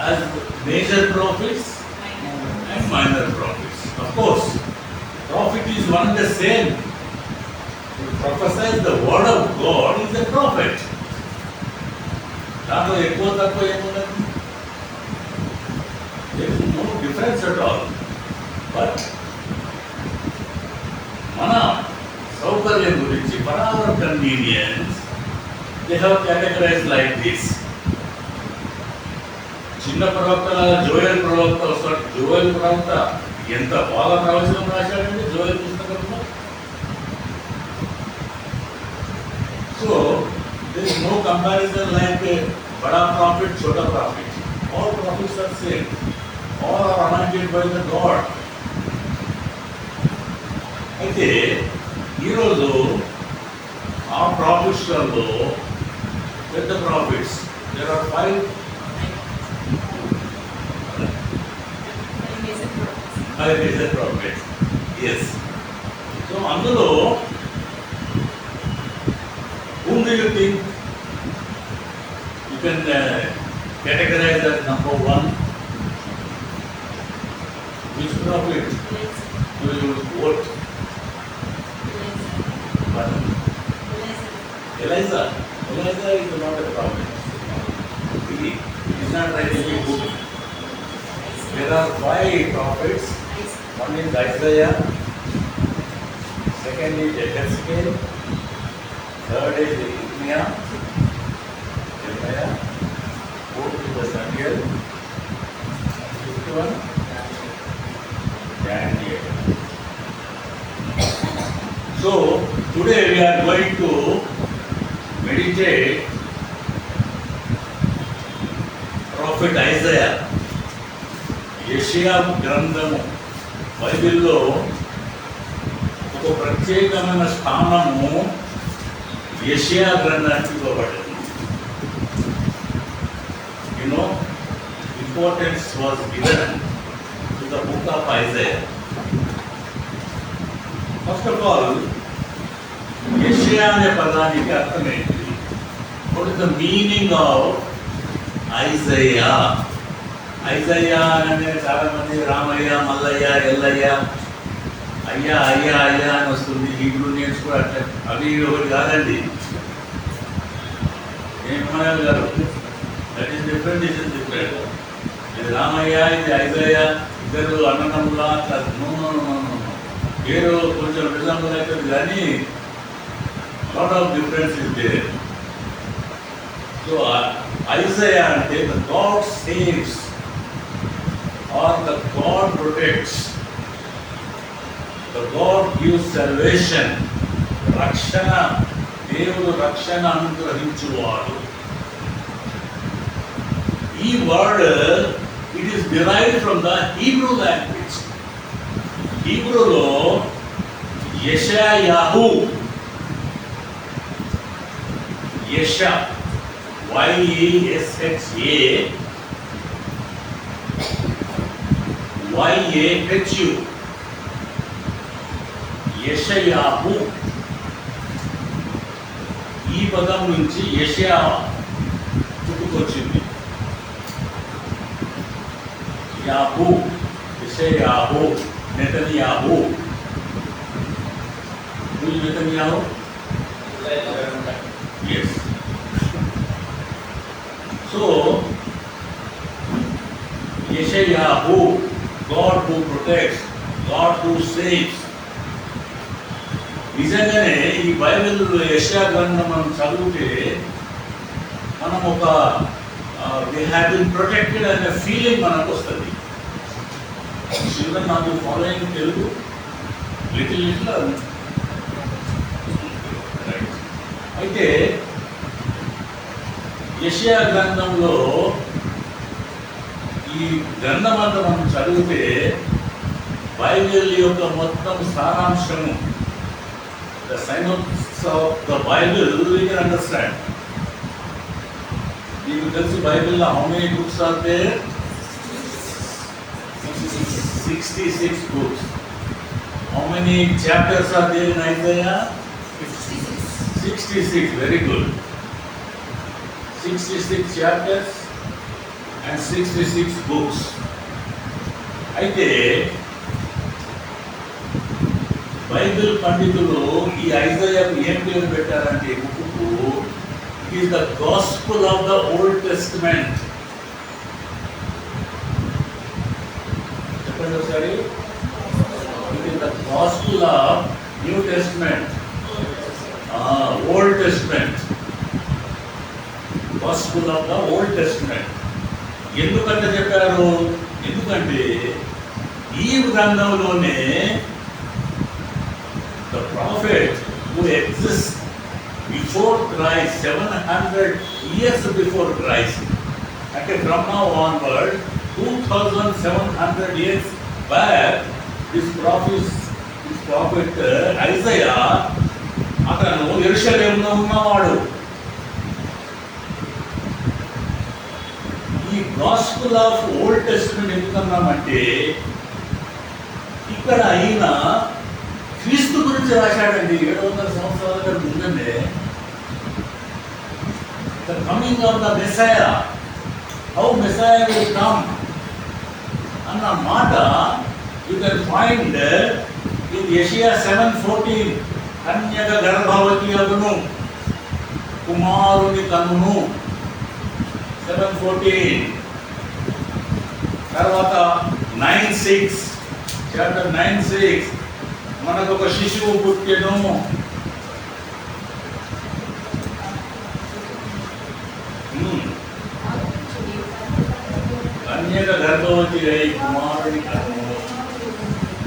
as major prophets and minor prophets. Of course, prophet is one and the same. To prophesy the word of God is a prophet. దాంట్లో ఎక్కువ తక్కువ ఏమున్నది? There is no difference at all. But మన సౌకర్యం గురించి, for our convenience, they have categorized like this. చిన్న ప్రవక్త జోయల్ ప్రవక్త వస్తాడు. జోయల్ ప్రవక్త ఎంత బాగా ప్రవచనం రాశాడండి జోయల్ పుస్తకంలో. So there is no comparison like bada prophet, chota prophet. All prophets are same. All are anointed by the God. అయితే ఈరోజు ఆ ప్రాఫిట్స్లలో పెద్ద profits there are 5 major prophets. Yes. So అందులో whom do you think you can categorize as number 1? Which prophet do you vote? Elijah. Elijah is not a prophet. He is not writing a book. There are 5 prophets. One is Isaiah, second is Ezekiel, third is Jeremiah, fourth is Samuel, fifth one Daniel. So today we are going to meditate Prophet Isaiah. యెషయా గ్రంథము బైబిల్లో ఒక ప్రత్యేకమైన స్థానము యెషయా గ్రంథానికి ఇవ్వబడింది. Importance was given to the book of Isaiah. First of all, యెషయా అనే పదానికి అర్థం ఏంటి? What is the meaning of Isaiah? ఐజయ్యా అంటే చాలా మంది రామయ్య, మల్లయ్య, ఎల్లయ్య, అయ్యా అయ్యా అయ్యా అని వస్తుంది. హీబ్రూ నేమ్స్ కూడా అట్లా అవి ఒకటి కాదండి. ఏమన్నారు గారు, that is different, is different. ఇది రామయ్య, ఇది ఐజయ్య, ఇద్దరు అన్నదమ్ములా అట్లా పేరు కొంచెం రిజంబుల్ అవుతుంది కానీ lot of difference is there. So Isaiah అంటే the God saves or the God protects, the God gives salvation, రక్షణ, దేవుడు రక్షణ అనుగ్రహించువాడు. ఈ word it is derived from the Hebrew language. హీబ్రూలో Yeshayahu, Yesha, YESHA, YAHU, Yeshayahu. ఈ పదం నుంచి యెషయా పుట్టుకొచ్చింది. Yahu, Yeshayahu, Netanyahu. Netanyahu, yes. So Yeshayahu, God who protects, God who saves. నిజంగానే ఈ బైబిల్ యెషయా గ్రంథం మనం చదివితే మనం ఒక వి హ్యావ్ బీన్ ప్రొటెక్టెడ్ అనే ఫీలింగ్ మనకు వస్తుంది. చిల్డ్రన్ నాకు ఫాలోయింగ్ తెలుగు లిటిల్ లిటిల్. అయితే యెషయా గ్రంథంలో ఈ గ్రంథమంతా మనం చదివితే బైబిల్ యొక్క మొత్తం సారాంశము, the synopsis of the Bible we can understand. మీకు తెలిసి బైబిల్లో how many books are there? 66 books. How many chapters are there in Isaiah? 66. Very good. 66 chapters and 66 books. అయితే బైబిల్ పండితులు ఈ ఐజాయాకు ఏం పేరు పెట్టారంటే book it is the gospel of the old testament. చెప్పండి ఒకసారి. It is the gospel of new testament, old testament, gospel of the old testament. ఎందుకంటే చెప్పారు, ఎందుకంటే ఈ గ్రంథంలోనే the prophet who exists before Christ, 700 years before Christ, అంటే from now onward 2700 years back, this prophet Isaiah అతను యెరూషలేములో ఉన్నవాడు. ఈ gospel of Old Testament ఎందుకన్నామంటే ఇక్కడ ఆయన క్రీస్తు గురించి రాశాడండి. 700 సంవత్సరాల క్రితం ముందండి. The coming of the Messiah, how Messiah will come అన్న మాట యు కెన్ ఫైండ్ ఇన్ యెషయా 7:14. కన్యక గర్భవతి అగును, కుమారుని కనును. 7:14. తర్వాత 9:6, చాప్టర్ 9:6, మనకు ఒక శిశువు పుట్టెను. కన్యక గర్భవతి అయి కుమారుని కనును,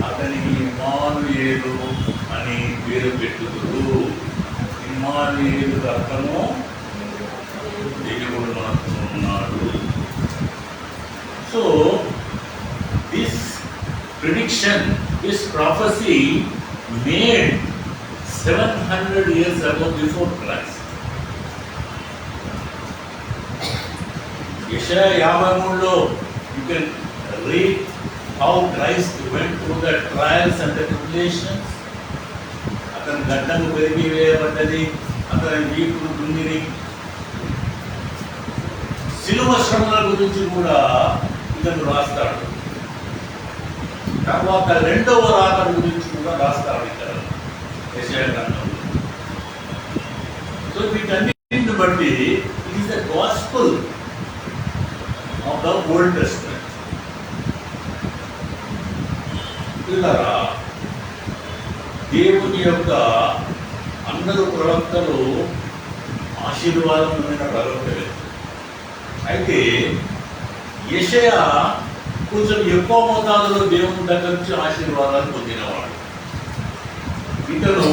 అతనికి ఇమ్మానుయేలు అని పేరు పెట్టుదురు. ఇమ్మానుయేలు అర్థము దేవుడు మనతో ఉన్నాడు. So this prediction, this prophecy made 700 years ago before Christ. Yeshaya 53 you can read how Christ went through the trials and the tribulations. అతను గడ్డము పెరిగి వేయబడ్డది, అతని వీపులు దుంగిని. శిలువ శ్రమల గురించి కూడా ఇతను రాస్తాడు. తర్వాత రెండవ రాకడ గురించి కూడా రాస్తాడు ఇక్కడ యెషయా గ్రంథంలో. సో వీటన్నిటిని బట్టి it is the gospel of the old testament. పిల్లరా, దేవుని యొక్క అందరూ ప్రవక్తలు ఆశీర్వాదమైన ప్రవక్తలే. అయితే యెషయా కొంచెం ఎక్కువ మోతాదులో దేవుని దగ్గర నుంచి ఆశీర్వాదాలు పొందినవాడు. ఇతను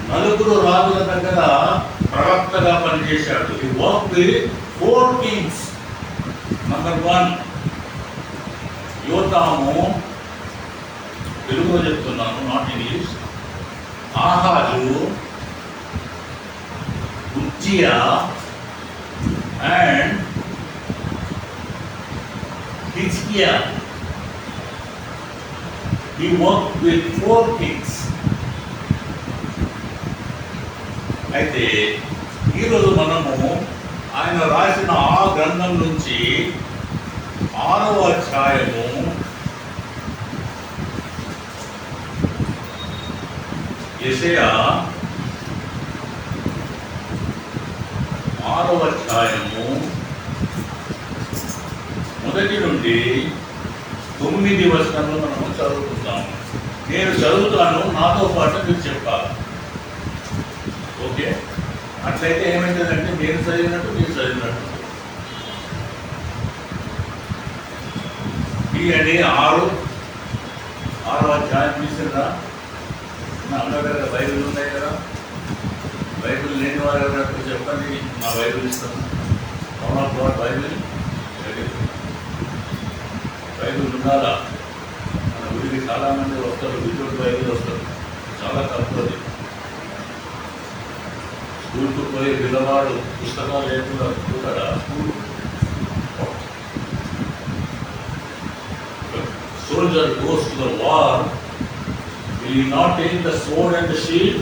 4 రాజుల దగ్గర ప్రవక్తగా పనిచేశాడు. ఈ వర్క్ విత్ 4 kings. నంబర్ 1 యోతాము, తెలుగులో చెప్తున్నాను, not English. Ahaz, Uzziah and Hizkiah. He worked with 4 kings. అయితే ఈరోజు మనము ఆయన రాసిన ఆ గ్రంథం నుంచి 6వ అధ్యాయము యెషయా 6వ అధ్యాయము 1 నుండి 9 వచనంలో మనము చదువుకుందాము. నేను చదువుతాను, నాతో పాటు మీరు చెప్పాలి. ఓకే? అట్లయితే ఏమైతుందంటే నేను చదివినట్టు మీరు చదివినట్టు. అండి 6వ అధ్యాయం తీసుకురా. నా అమ్మగారు బైబిల్ ఉన్నాయి కదా, బైబిల్ లేని వారు ఎవరు చెప్పండి, నా బైబిల్ ఇస్తాను. అవునా బైబిల్ బైబిల్ ఉండాలా? మన ఊరికి చాలామంది వస్తారు, విజువల్ బైబిల్ వస్తారు, చాలా తక్కువ. స్కూల్కి పోయి పిల్లవాడు పుస్తకాలు లేకుండా చూడడా? Soldier goes to the war, will he not take the sword and the shield,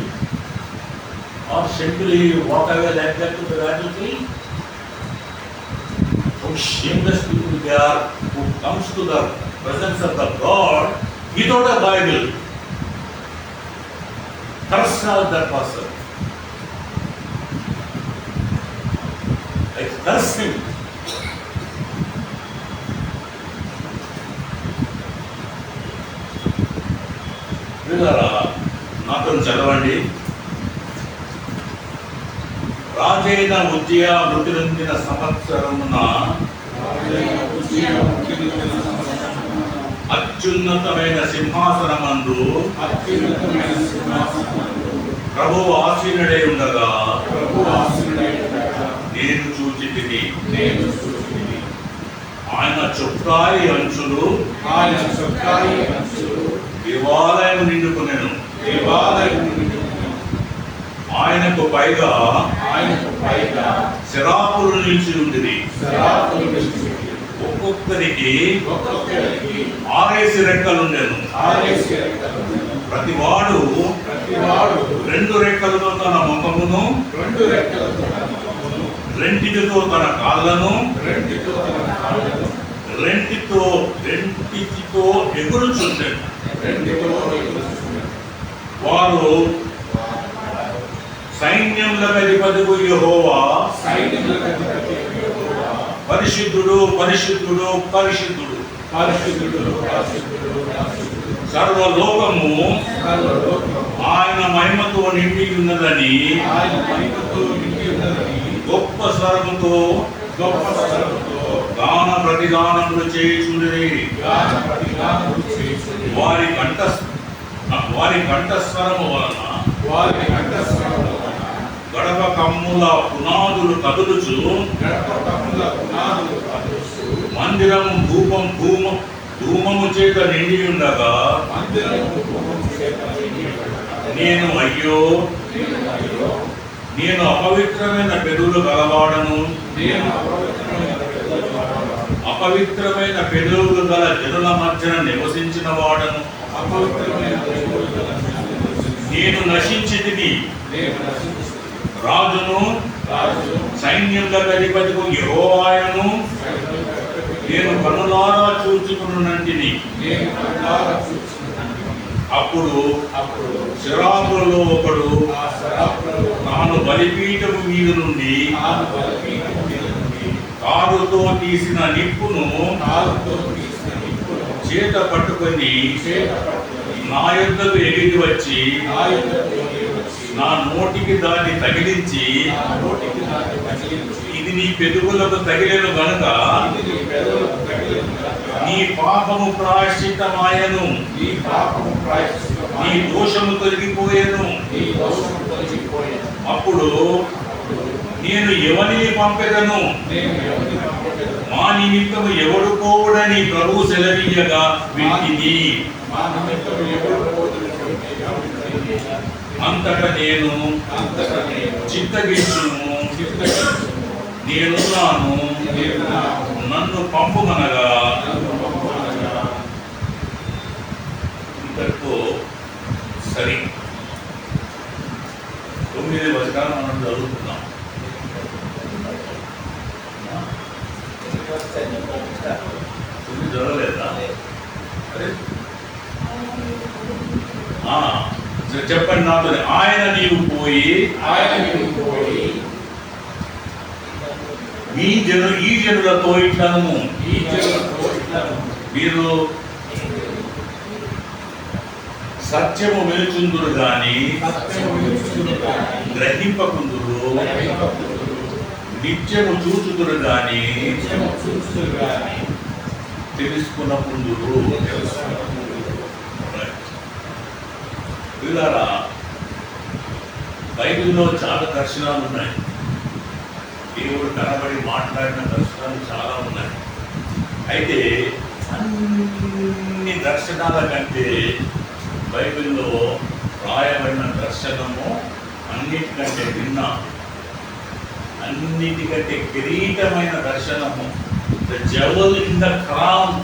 or simply walk away like that to the battlefield? So shameless people they are who comes to the presence of the God without a Bible. Curse out that person. Like curse him. పిల్లరా నాతో చదవండి. రాజైన ఉజ్జియా మృతి నొందిన సంవత్సరమున అత్యున్నతమైన సింహాసనమందు ప్రభువు ఆసీనుడై ఉండగా నేను చూచితిని. ఆయన చొక్కాయి అంచులు దేవాలయం నిండుకునేను. ఆయనకు పైగా శరాపులు నిలిచి ఉంది. ఒక్కొక్కరికి 6 రెక్కలుండెను. ప్రతివాడు 2 రెక్కలతో తన ముఖమును, 2 తన కాళ్ళను, 2 ఎగురుచుండెను. వారు సైన్యములకు అధిపతియగు యెహోవా పరిశుద్ధుడు పరిశుద్ధుడు పరిశుద్ధుడు, సర్వలోకము ఆయన మహిమతో నిండి ఉన్నదని గొప్ప స్వరముతో గాన ప్రతిగానములు చేయుచుండిరి. వారి కంఠస్వరము వలన గడప కమ్ముల పునాదులు కదులుచు మందిరము ధూమము చేత నిండి ఉండగా నేను అయ్యో నేను అపవిత్రమైన పెదవులు గలవాడను, అపవిత్రమైన పెదవులు గల జనుల మధ్యన నివసించిన వాడను. నేను నశించితిని. రాజును సైన్యములకు అధిపతియగు యెహోవాను నేను కన్నులారా చూచుకున్నటిని. అప్పుడు శరాపులలో ఒకడు తాను బలిపీఠము మీద నుండి కారుతో తీసిన నిప్పును చేత పట్టుకొని నా యొద్దకు ఎగిరి వచ్చి నా నోటికి దాన్ని తగిలించి, ఇది నీ పెదవులకు తగిలేను గనుక నీ పాపము ప్రాయశ్చిత్తమాయను, నీ దోషము తొలగిపోయేను. అప్పుడు నేను ఎవరిని పంపెదను, మా నిమిత్తము ఎవడు పోవుడని ప్రభువు సెలవీయగా వింటిని. అంతటా నేను చిత్తగించును, నేనున్నాను, నన్ను పంపుమనగా ఇంతటితో సరి. 9 వచనాలు మనం చదువుతున్నాం. చదవలేదా? చెప్పండి నాతో. ఆయన నీవు పోయి ఈ జనులతో ఇట్లను మీరు సత్యము వెలుచుందురు గాని గ్రహింపకుందురు, నిత్యము చూచుదురు గాని తెలుసుకున్నకుందురు. వీళ్ళారా బైబిల్లో చాలా దర్శనాలు ఉన్నాయి. దేవుడు కనబడి మాట్లాడిన దర్శనాలు చాలా ఉన్నాయి. అయితే అన్ని దర్శనాల కంటే బైబిల్లో రాయబడిన దర్శనము అన్నిటికంటే భిన్న, అన్నిటికంటే కిరీటమైన దర్శనము. The jewel in the crown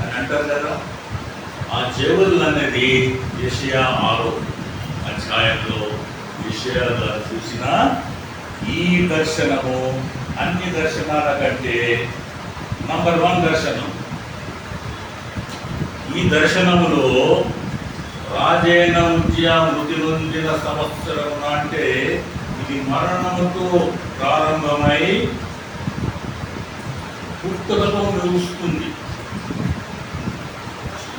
అని అంటారు కదా. ఆ జెవెల్ అనేది యెషయా 6వ అధ్యాయంలో యెషయా గారు చూసిన ఈ దర్శనము అన్ని దర్శనాల కంటే నంబర్ 1 దర్శనం. ఈ దర్శనములో రాజేన ఉద్య మృతి నొందిన సంవత్సరం అంటే ఇది మరణముతో ప్రారంభమై పుట్టుకతో ముగుస్తుంది.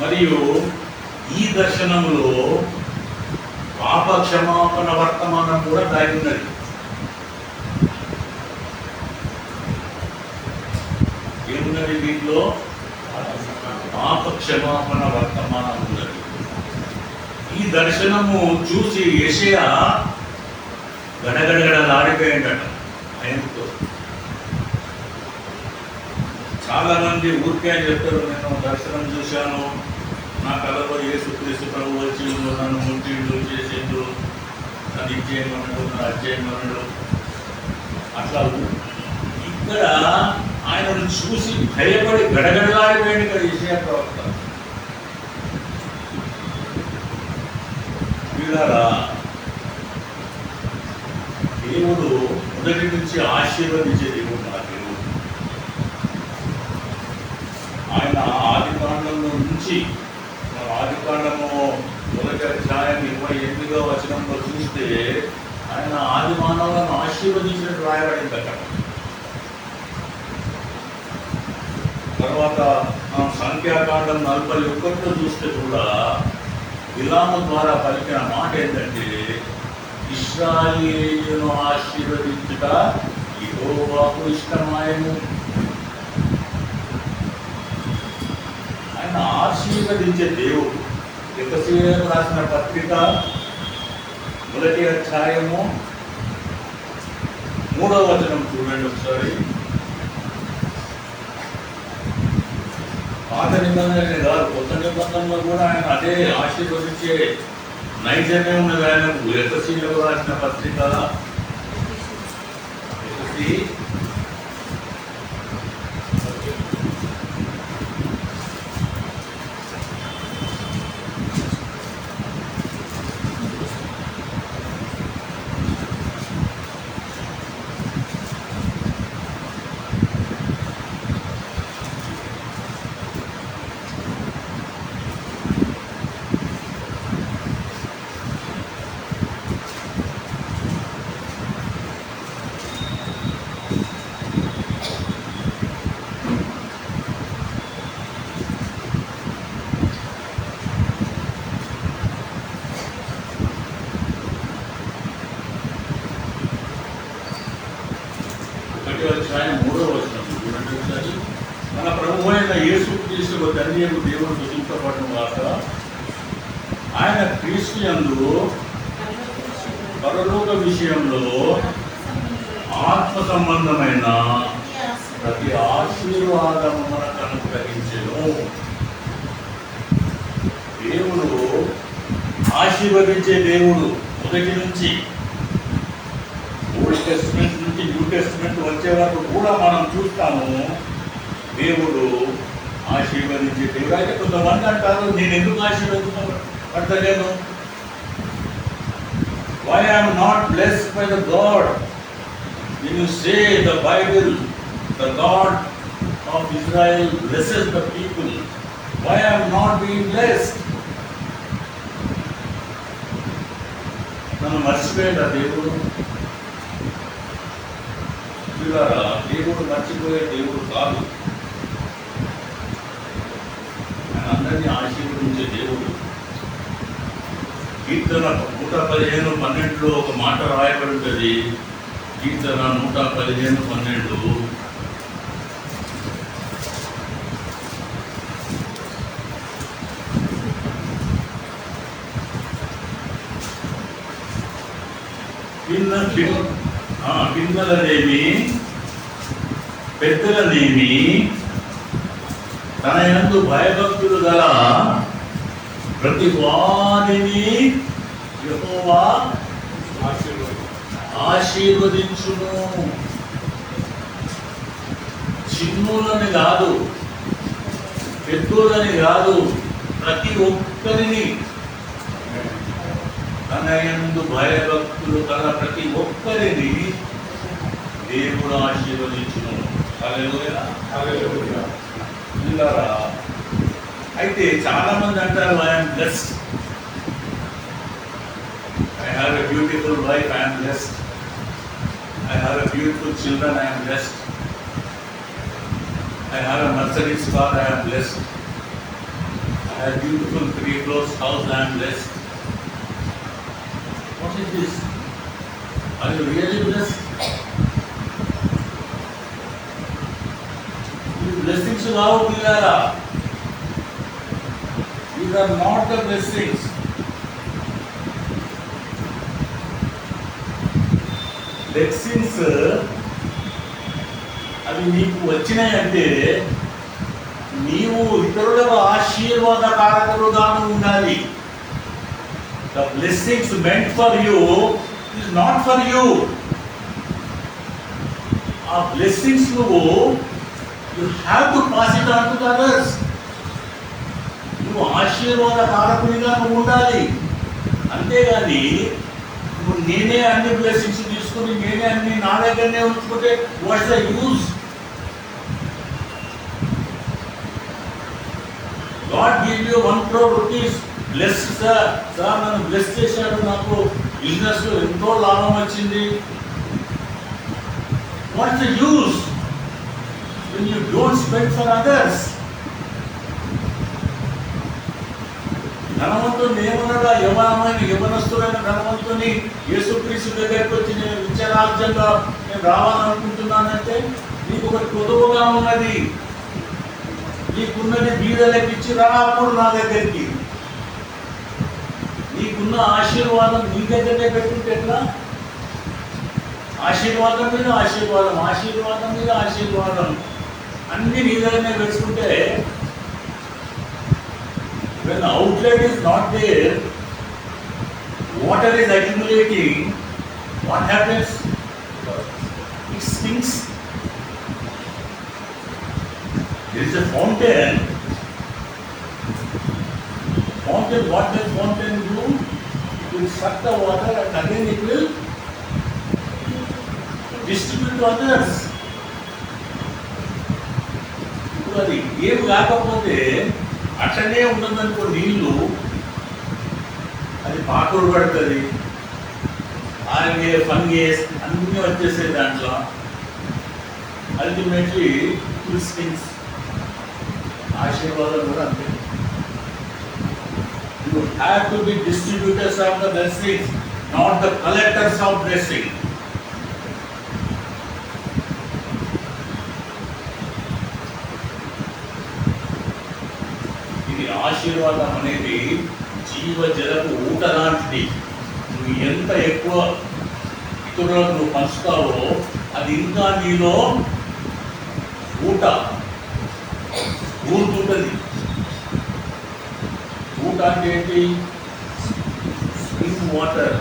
మరియు ఈ దర్శనములో పాప క్షమాపణ వర్తమానం కూడా దాగి ఉన్నది. ఏమున్నది దీంట్లో? పాప క్షమాపణ వర్తమానం ఉన్నది. ఈ దర్శనము చూసి యెషయా గడగడగడలాడిపోయిందట ఆయనతో. చాలా మంది ఊరికే చెప్తారు, నేను దర్శనం చూశాను, నా కళలో యేసుక్రీస్తు ప్రభు వచ్చి నన్ను ముంటిండు చేసిండు, నన్ను ఇచ్చేయమన్నాడు, నన్ను అచ్చేయమన్నాడు. అట్లా ఇక్కడ ఆయనను చూసి భయపడి గడగడలాడిపోయింది ఇక్కడ యెషయా ప్రవక్త. వీళ్ళారా దేవుడు మొదటి నుంచి ఆశీర్వదించే దేవుడు. నా దేవుడు ఆయన ఆదికాండంలో నుంచి, ఆదికాండము 1వ అధ్యాయం 28వ వచనంలో చూస్తే ఆయన ఆది మానవులను ఆశీర్వదించినట్టు రాయబడింది అక్కడ. తర్వాత మనం సంఖ్యాకాండం 41లో చూస్తే కూడా బిలాము ద్వారా పలికిన మాట ఏంటంటే, ఇశ్రాయేలును ఆశీర్వదించుట యెహోవాకు ఇష్టమాయెను. ఆయన ఆశీర్వదించే దేవుడు. ఎఫెసీయులకు రాసిన పత్రిక 1వ అధ్యాయము 3వ వచనం చూడండి ఒకసారి. పాత నిబంధనలే కాదు, కొత్త నిబంధనలో కూడా ఆయన అదే ఆశీర్వదించే నైజమే ఉన్నది ఆయనకు. ఎఫెసీయులకు రాసిన పత్రిక అధ్యాయం 3వ వచనం చూడండి ఒకసారి. మన ప్రభువు అయిన యేసుక్రీస్తు తండ్రి దేవుడు స్తుతింపబడును గాక. ఆయన క్రీస్తు యందు పరలోక విషయంలో ఆత్మ సంబంధమైన ప్రతి ఆశీర్వాదము మనకు అనుగ్రహించెను. దేవుడు ఆశీర్వదించే దేవుడు. మొదటి నుంచి ఓల్డ్ టెస్ట్మెంట్ నుంచి న్యూ టెస్ట్మెంట్ వచ్చే వరకు కూడా మనం చూస్తాము దేవుడు ఆశీర్వదించే దేవుడు. అయితే కొంతమంది అంటారు, నేను ఎందుకు ఆశీర్వదించబడతలేను? Why I am not blessed by the God? When you say the Bible, the God of Israel blesses the people, why I am not being blessed? నన్ను మర్చిపోయాడు ఆ దేవుడు. దేవుడు మర్చిపోయే దేవుడు కాదు. ఆయన అందరినీ ఆశీర్వదించే దేవుడు. కీర్తన 115:12 ఒక మాట రాయబడి ఉంటుంది. కీర్తన 115:12 పిన్నలనేమి పెద్దలనేమి తన యందు భయభక్తులు గల ప్రతి వారిని యెహోవా ఆశీర్వదించును. చిన్నులని కాదు, పెద్దోళ్ళని కాదు, ప్రతి ఒక్కరిని తన యందు భయభక్తులు గల ప్రతి ఒక్కరిని దేవుడు ఆశీర్వదించును. హల్లెలూయా. హల్లెలూయా. పిల్లరా, అయితే చాలా మంది అంటారు I'm blessed, I have a beautiful wife, I'm blessed, I have a beautiful children, I'm blessed, I have a Mercedes car, I am blessed. I have a beautiful 3 floors house, I am blessed. What is this? Are you really blessed? These blessings are out here. These are not the blessings. Blessings అవి నీకు వచ్చినాయంటే నీవు ఇతరుల ఆశీర్వాదకారకులుగాను ఉండాలి. The blessings meant for you is not for you. ఆ blessings నువ్వు you have to pass it on to others. నువ్వు ఆశీర్వాదకారకునిగా నువ్వు ఉండాలి. అంతేగాని నువ్వు నేనే అన్ని బ్లెస్సింగ్స్ తీసుకుని నేనే అన్ని నా దగ్గరనే ఉంచుకుంటే what's the use? God give you 1 crore rupees, bless sir, నన్ను బ్లెస్ చేశాడు, నాకు బిజినెస్ లో ఎంతో లాభం వచ్చింది. What's the use when you don't spend for others? ధనవంతుని ఏమన్నాడా? యవనస్తుడైన ధనవంతుని యేసుక్రీస్తు దగ్గరికి వచ్చి నేను విచారాజ్యంగా నేను రావాలనుకుంటున్నానంటే నీకు ఒకటి కొదువుగా ఉన్నది, నీకున్నది బీదలకు ఇచ్చి రా అప్పుడు నా దగ్గరికి. నీకున్న ఆశీర్వాదం నీ దగ్గరే పెట్టుకుంటే ఎట్లా? ఆశీర్వాదం మీద ఆశీర్వాదం, ఆశీర్వాదం మీద ఆశీర్వాదం అన్ని నీ దగ్గరనే పెట్టుకుంటే when the outlet is not there, water is accumulating, what happens? It sinks. There is a fountain. What does fountain do? It will suck the water and again it will distribute to others. ఇప్పుడు అది ఏమి కాకపోతే అట్లనే ఉంటుందనుకో నీళ్ళు, అది పాకుడు పడుతుంది, algae ఫంగేస్ అన్నీ వచ్చేసాయి దాంట్లో. అల్టిమేట్లీ క్రిస్టియన్స్ ఆశీర్వాదం కూడా అంతే. You have to be distributors of the blessings, not the collectors of blessing. ఇది ఆశీర్వాదం అనేది జీవజలపు ఊట లాంటిది. నువ్వు ఎంత ఎక్కువ ఇతరులకు నువ్వు పంచుతావో అది ఇంకా నీలో ఊట ఊరుతుంటుంది. ఊట అంటే ఏంటి? Spring water.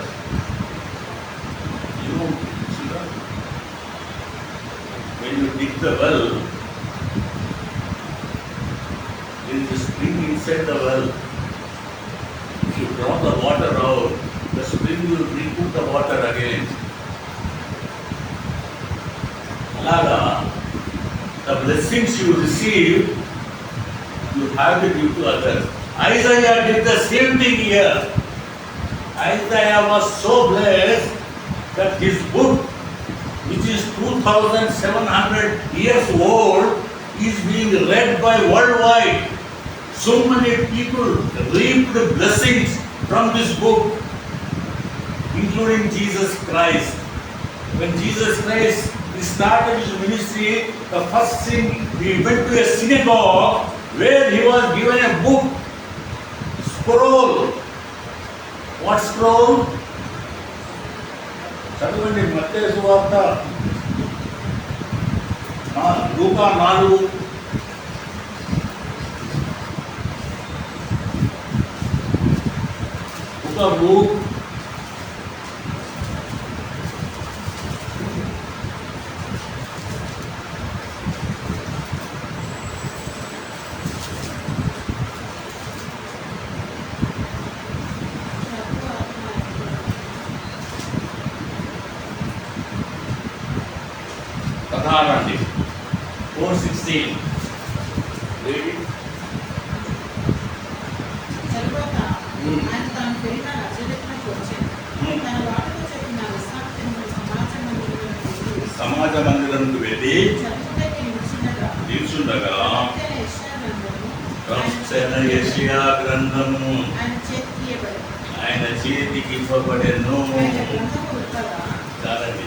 When you dig the well, there is a spring inside the well. If you draw the water out, the spring will recruit the water again. Alaga, the blessings you receive, you have to give to others. Isaiah did the same thing here. Isaiah was so blessed that his book, which is 2,700 years old, is being read by worldwide. So many people reaped the blessings from this book, including Jesus Christ. When Jesus Christ started his ministry, the first thing he went to a synagogue where he was given a book, scroll. What scroll? చదవండి మత్తయి సువార్త లూకా 4. Luke ఉండగా ప్రవక్తైన యెషయా గ్రంథము ఆయన చేతికి ఇవ్వబడెను. చాలండి.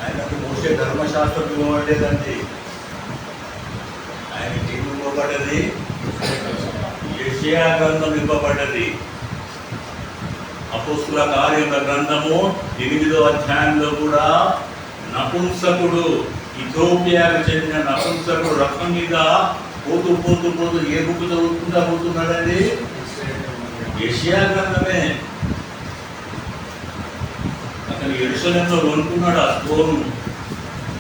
ఆయనకు మోసే ధర్మశాస్త్రం ఇవ్వబడలేదండి. ఆయనకి ఇవ్వబడ్డది యెషయా గ్రంథం ఇవ్వబడ్డది. అపోస్తుల కార్యముల గ్రంథము 8వ అధ్యాయంలో కూడా నపుంసకుడు, ఇథియోపియాకు చెందిన నపుంసకుడు రథం మీద పోతూ పోతూ పోతూ ఏ బుక్ చదువుకుంటా పోతున్నాడండి? యెషయా గ్రంథమే. అతను యెరూషలేములో కొనుక్కున్నాడు ఆ స్టోను.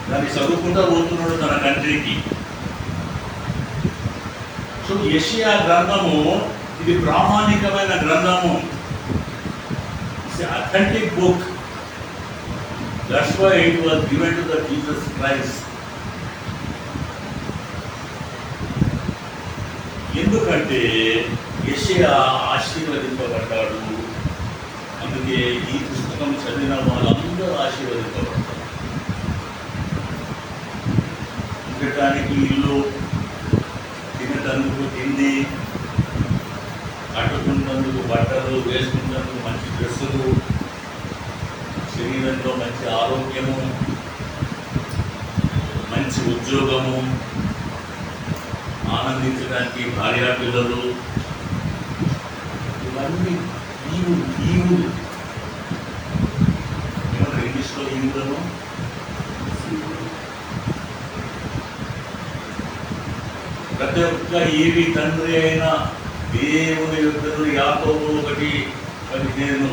దాన్ని చదువుకుంటా పోతున్నాడు తన కంట్రీకి. సో యెషయా గ్రంథము ఇది ప్రామాణికమైన గ్రంథము. Authentic book. That's why it was given to the Jesus Christ. ఎందుకంటే యెషయా ఆశీర్వదింపబడ్డాడు. అందుకే ఈ పుస్తకం చదివిన వాళ్ళందరూ ఆశీర్వదింపబడ్డారు. ఉండటానికి ఇల్లు, తినటానికి తిండి, కట్టుకున్నందుకు బట్టలు, వేసుకున్నందుకు మంచి డ్రెస్సులు, శరీరంలో మంచి ఆరోగ్యము, మంచి ఉద్యోగము, ఆనందించడానికి భార్యా పిల్లలు, ఇవన్నీ ఈవులు. ఏమన్నా ఇంగ్లీష్లో ఈవులను ప్రతి ఒక్క ఈవి తండ్రి అయిన దేవుని యొక్కను యాకోబు 1:15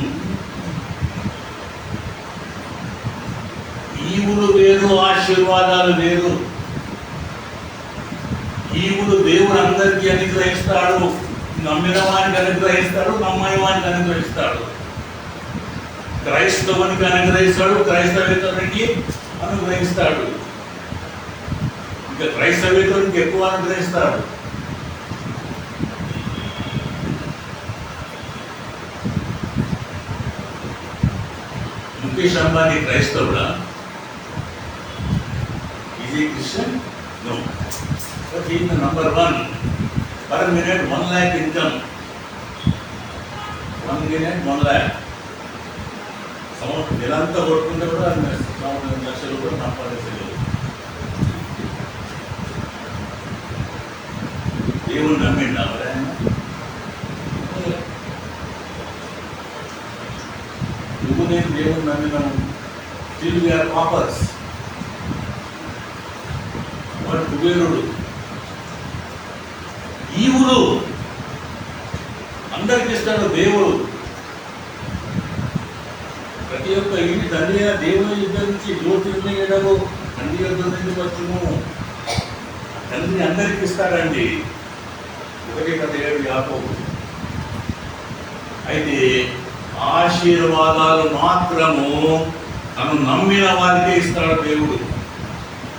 ఈవులు వేరు, ఆశీర్వాదాలు వేరు. ఈవులు దేవుడు అందరికీ అనుగ్రహిస్తాడు. నమ్మిన వానికి అనుగ్రహిస్తాడు, నమ్మని వానికి అనుగ్రహిస్తాడు. క్రైస్తవునికి అనుగ్రహిస్తాడు, క్రైస్తవేతరునికి అనుగ్రహిస్తాడు. ఇంకా క్రైస్తవేతరునికి ఎక్కువ అనుగ్రహిస్తాడు. ముఖేష్ అంబానీ క్రైస్తవుడా? Is a Christian? No. But he is the number 1. per minute 1 lakh income. 1 minute 1 lakh. నెలంతా కొట్టుకుంటే కూడా 1 లక్షలు కూడా సంపాదించలేదు. దేవుడు నమ్మిండా మరి ఆయన? నువ్వు నేను దేవుడు నమ్మినాము. Still we are paupers. వాడు కుబేరుడు. ఈవులు అందరికి ఇస్తాడు దేవుడు. ప్రతి ఒక్క ఇంటి తండ్రి అయిన దేవుని యుద్ధ నుంచి జ్యోతిర్మయుడవు తండ్రి యుద్ధ నుంచి వచ్చును. తండ్రి అందరికి ఇస్తాడండి. 1:17 యాకోబు. అయితే ఆశీర్వాదాలు మాత్రము తను నమ్మిన వారికే ఇస్తాడు దేవుడు.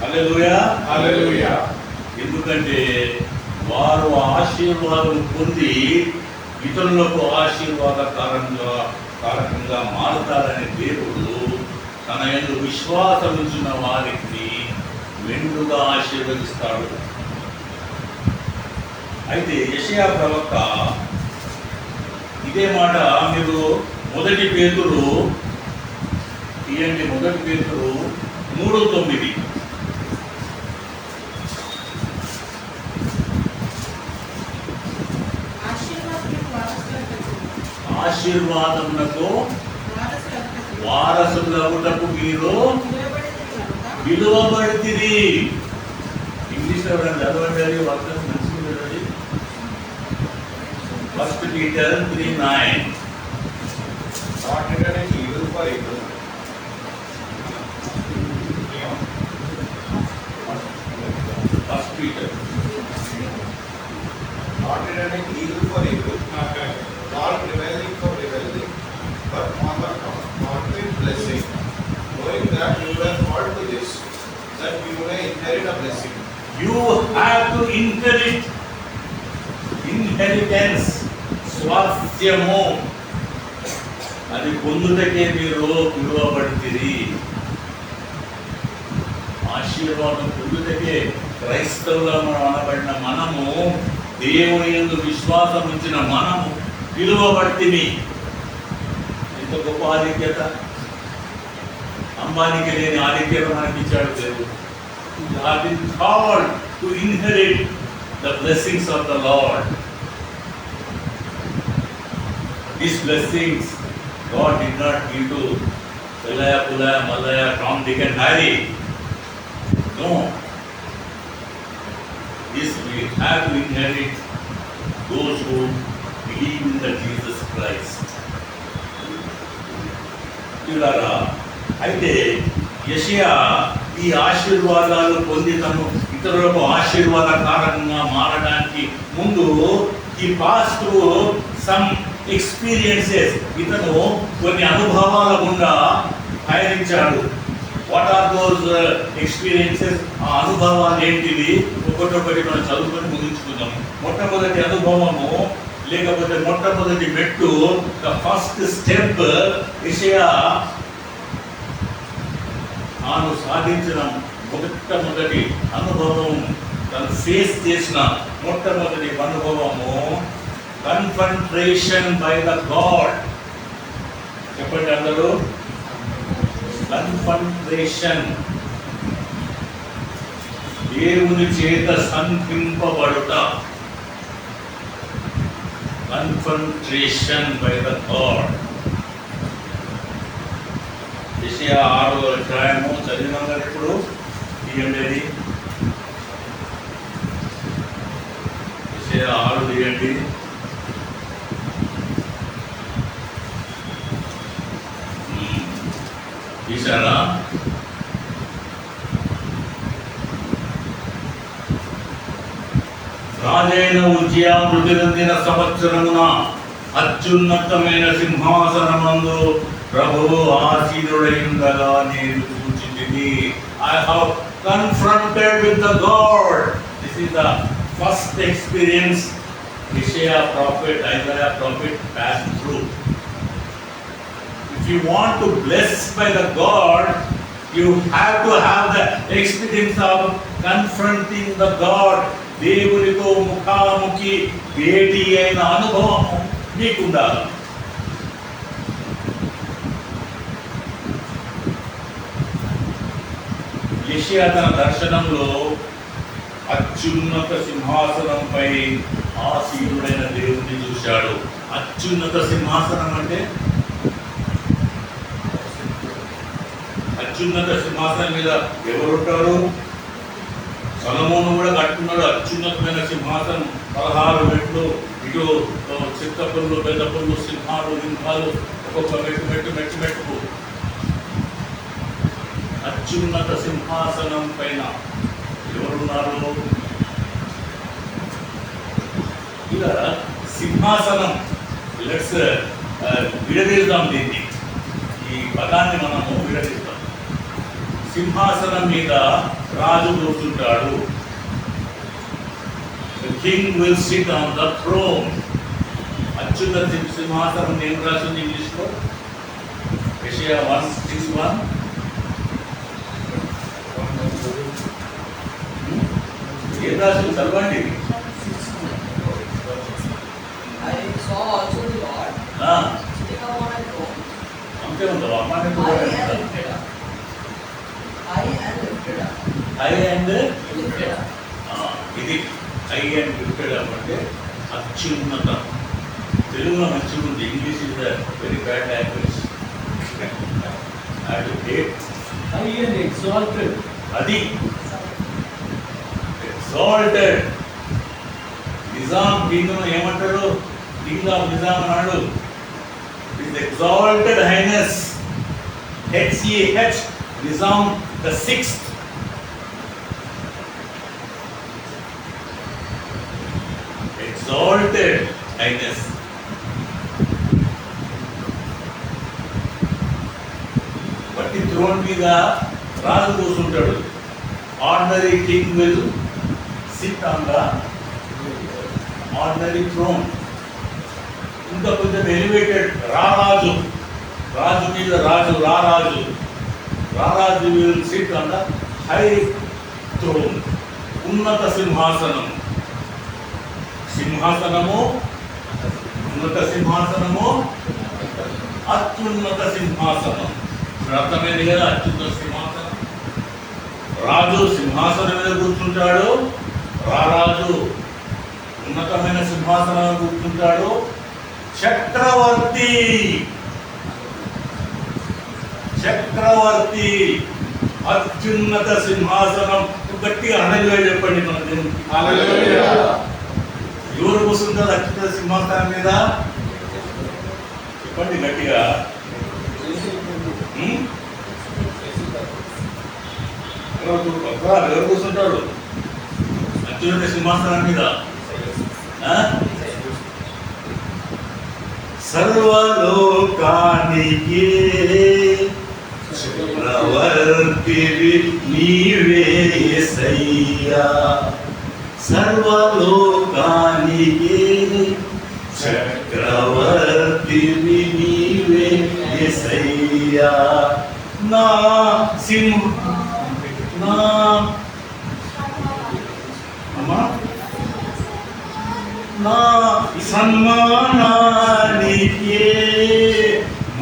హల్లెలూయా, హల్లెలూయా. ఎందుకంటే వారు ఆశీర్వాదం పొంది ఇతరులకు కారకంగా మారుతారని దేవుడు తన యందు విశ్వాసం ఉంచిన వారికి మెండుగా ఆశీర్వదిస్తాడు. అయితే యెషయా ప్రవక్త ఇదే మాట మీరు 1 పేతురు తీయండి. 1 పేతురు 3:9. ఆశీర్వాదమునకు వారసులగుటకు మీరు విలువబడితిరి. ఇంగ్లీష్ ఎవరైనా చదవండి. వర్తం మంచిగా చదవండి. 1 Peter 3:9. First Peter. Not returning evil for evil, not prevailing for prevailing, but on the contrary blessing, knowing that you were called to this, that you may inherit a blessing. You have to inherit. Inheritance. స్వాస్థ్యము. అది పొందుటకే మీరు పిలువబడితిరి. ఆశీర్వాదం పొందుటకే క్రైస్తవులుగా మనం అనబడిన మనము, దేవుని యందు విశ్వాసం ఉంచిన మనము పిలువబడితిమి. ఎంత గొప్ప ఆధిక్యత! అంబానీకి లేని ఆధిక్యత మనకి ఇచ్చాడు దేవుడు. We have been called to inherit the blessings of the Lord. These blessings God did not give to Pelaya, Pulaya, Malaya, Tom, Dick and Harry. No. This we have to inherit those who believe in the Jesus Christ. చూడారా, అయితే యెషయా ఈ ఆశీర్వాదాలు పొంది తను ఇతరులకు ఆశీర్వాదకారంగా మారడానికి ముందు ఈ పాస్ట్ సమ్ ఎక్స్పీరియన్సెస్, ఇతను కొన్ని అనుభవాల గుండా పయనించాడు. What are those experiences? ఆ అనుభవాలు ఏంటివి? ఒకటొకటి మనం చదువుకొని ముగించుకుందాం. మొట్టమొదటి అనుభవము లేకపోతే మొట్టమొదటి మెట్టు, ద ఫస్ట్ స్టెప్, యెషయా తాను సాధించిన మొట్టమొదటి అనుభవం, తను ఫేస్ చేసిన మొట్టమొదటి అనుభవము కన్ఫంట్రేషన్ బై ద గాడ్. చెప్పండి అందరూ, కన్ఫంట్రేషన్, దేవుని చేత సంధింపబడుట. కన్ఫంట్రేషన్ బై ద గాడ్. యెషయా 6వ అధ్యాయము చదివినాం కదా ఇప్పుడు. తీయండి అది, యెషయా 6 తీయండి. తీశారా? రాజైన ఉజ్జియా మృతి నొందిన సంవత్సరమున అత్యున్నతమైన సింహాసనమందు ప్రభువు ఆసీనుడైండగా నేను చూచితిని. I have confronted with the God. This is the first experience Isaiah prophet passed through. If you want to bless by the God, you have to have the experience of confronting the God. దేవునితో ముఖాముఖి భేటీ అయిన అనుభవం మీకుండాలి. యెషయా తన దర్శనంలో అత్యున్నత సింహాసనంపై ఆసీనుడైన దేవుణ్ణి చూశాడు. అత్యున్నత సింహాసనం అంటే, అత్యున్నత సింహాసనం మీద ఎవరుంటారు? సొలొమోను కూడా కట్టుకున్నాడు అత్యున్నతమైన సింహాసనం, 16 మెట్లు, ఇటు చిత్తపల్లు, పెద్దపల్లు, సింహాలు, లింగాలు, ఒక్కొక్క మెట్టుకు అత్యున్నత సింహాసనం పైన ఎవరున్నారు? ఇలా సింహాసనం, లెట్స్ విడదీద్దాం దీన్ని, ఈ పదాన్ని మనము విడదీద్దాం. సింహాసనం మీద రాజు కూర్చుంటాడు. The king will sit on the throne. అత్యున్నత సింహాసనం ఏం రాసింది ఇంగ్లీష్లో? యెషయా 1:6-1. ఏం రాసింది చదవండి. అంతే ఉందా? ఇది హై అండ్ లిఫ్టెడ్ అప్ అంటే అత్యున్నత. తెలుగులో మంచిగా ఉంది, English is very bad language. High and exalted, అది ఎగ్జాల్టెడ్. నిజాం కింగ్ ఏమంటారు? కింగ్ ఆఫ్ నిజాం అన్నాడు. Is exalted highness, HEH, Nizam the 6th. Exalted highness. బట్టి థ్రోన్ మీద రాజు కూర్చుంటాడు. Ordinary king will sit on the ordinary throne. ఇంకా కొంచెం ఎలివేటెడ్ రారాజు, రాజు మీద రాజు, రారాజు will sit on the high throne, ఉన్నత సింహాసనం. సింహాసనము, ఉన్నత సింహాసనము, అత్యున్నత సింహాసనం. ఇప్పుడు అర్థమైంది కదా, అత్యున్నత సింహాసనం. రాజు సింహాసనం మీద కూర్చుంటాడు, రారాజు ఉన్నతమైన సింహాసనం మీద కూర్చుంటాడు. చక్రవర్తి, చక్రవర్తి అత్యున్నత సింహాసనం. గట్టిగా హల్లెలూయా చెప్పండి మన దేవునికి. హల్లెలూయా. ఎవరు కూర్చుంటారు అత్యున్నత సింహాసనం మీద? చెప్పండి గట్టిగా. ఎవరు కూర్చుంటాడు అత్యున్నత సింహాసనం మీద? సర్వలోకానికి చక్రవర్తివి నీవే యేసయ్యా. సర్వలోకానికి చక్రవర్తివి నీవే యేసయ్యా. నా సన్మానానికే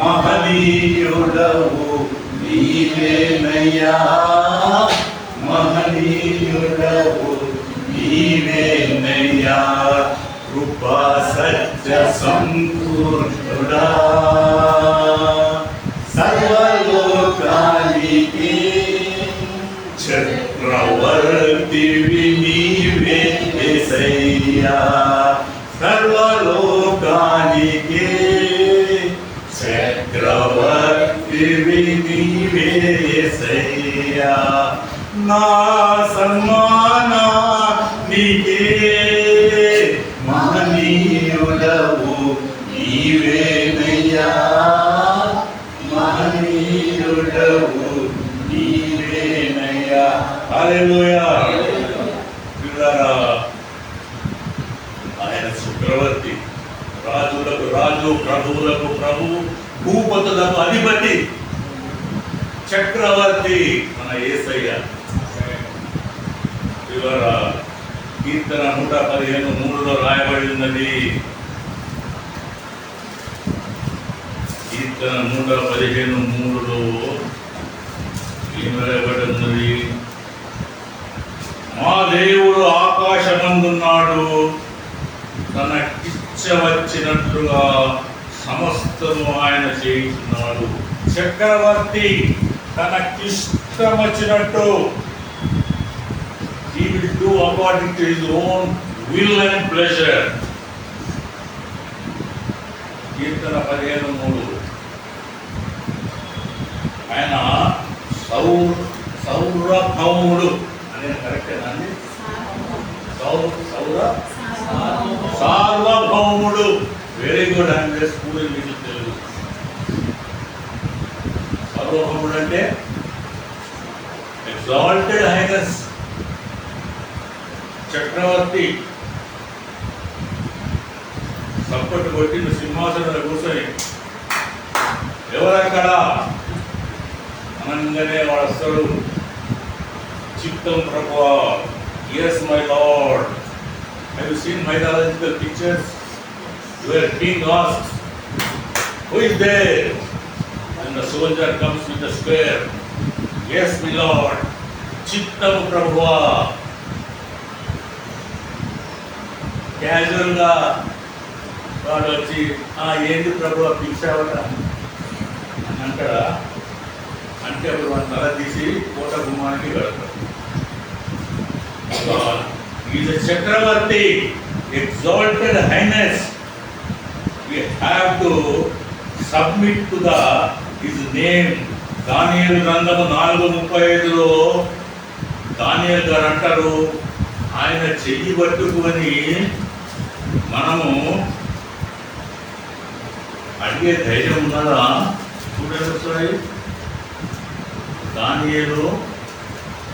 మహనీయుడవు నీవేనయ్యా. మహనీయుడవు నీవేనయ్యా. కృపా సత్య సంపూర్ణుడా. సర్వలోకానికి చక్రవర్తివి నీవే యేసయ్యా. సర్వలోకానికి చక్రవర్తివి నీవే యేసయ్యా. నా సన్మానానికే మహనీయుడవు నీవేనయ్యా. మహనీయుడవు నీవేనయ్యా. హల్లెలూయా. పిల్లరా, ఆయన చక్రవర్తి, రాజులకు రాజు, ప్రభువులకు ప్రభువు, భూపతులకు అధిపతి, చక్రవర్తి మన యేసయ్య. పిల్లరా, కీర్తన 115:3 రాయబడి ఉన్నది. కీర్తన 115:3 ఏం రాయబడి ఉన్నది? మా దేవుడు ఆకాశమందున్నాడు, తన ఇచ్చ వచ్చినట్లుగా సమస్తము ఆయన చేస్తున్నాడు. చక్రవర్తి తనకిష్టం వచ్చినట్టు he will do according to his own will and pleasure. కీర్తన 15:3. ఆయన సౌరభౌముడు అనేది కరెక్టేనా అండి? సార్వభౌముడు. వెరీ గుడ్ అంటే స్కూల్ మీకు తెలుగు. సార్వభౌముడు అంటే ఎగ్జాల్టెడ్ హైనెస్, చక్రవర్తి. సప్పట్టు కొట్టి సింహాసనంలో కూర్చొని ఎవరక్కడ అనగానే వాడు వస్తాడు. చిత్తం ప్రభువా, yes my lord. Have you seen mythological pictures where king asks, who is there? And the soldier comes with the spear. Yes my lord. చిత్తం ప్రభువా. క్యాజువల్ గా వాడు వచ్చి ఏంది ప్రభువా పిలిచావట అని అంటాడా? అంటే అప్పుడు వాడు తల తీసి కోట గుమ్మానికి కడతాడు. He is a Chakravarthi, exalted highness. We have to submit to his name. దానియేలు గ్రంథము 4:35లో దానియేలు గారు అంటారు, ఆయన చెయ్యి పట్టుకొని మనము అడిగే ధైర్యం ఉన్నదా? చూడండి, దానియేలు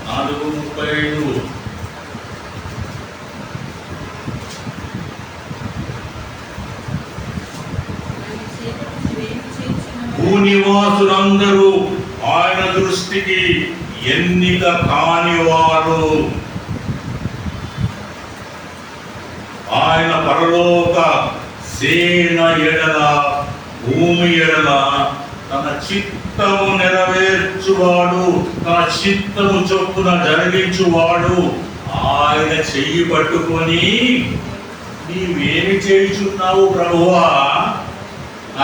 4:35. భూనివాసులందరూ ఆయన దృష్టికి ఎన్నిక కానివారు ఆయన పరలోక సేన ఎడల భూమి ఎడల తన చిత్తము నెరవేర్చువాడు, తన చిత్తము చొప్పున జరిగించువాడు ఆయన చెయ్యి పట్టుకొని నీవేమి చేయుచున్నావు ప్రభువా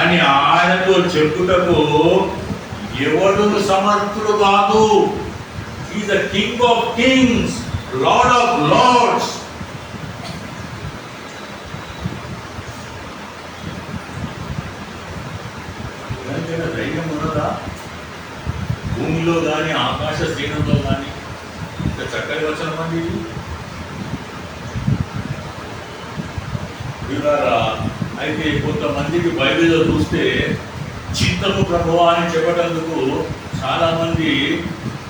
అని ఆయనతో చెప్పుటకు ఎవడు సమర్థుడు కాదు. Is the king of kings, lord of lords. ఎవరికైనా ధైర్యం ఉన్నదా? భూమిలో కానీ ఆకాశ శ్రేణుల్లో కానీ ఇంత చక్కని వచనం అండి ఇది. వీరారా, అయితే కొంతమందికి బైబిల్లో చూస్తే చిత్తము ప్రభువా అని చెప్పటందుకు చాలా మంది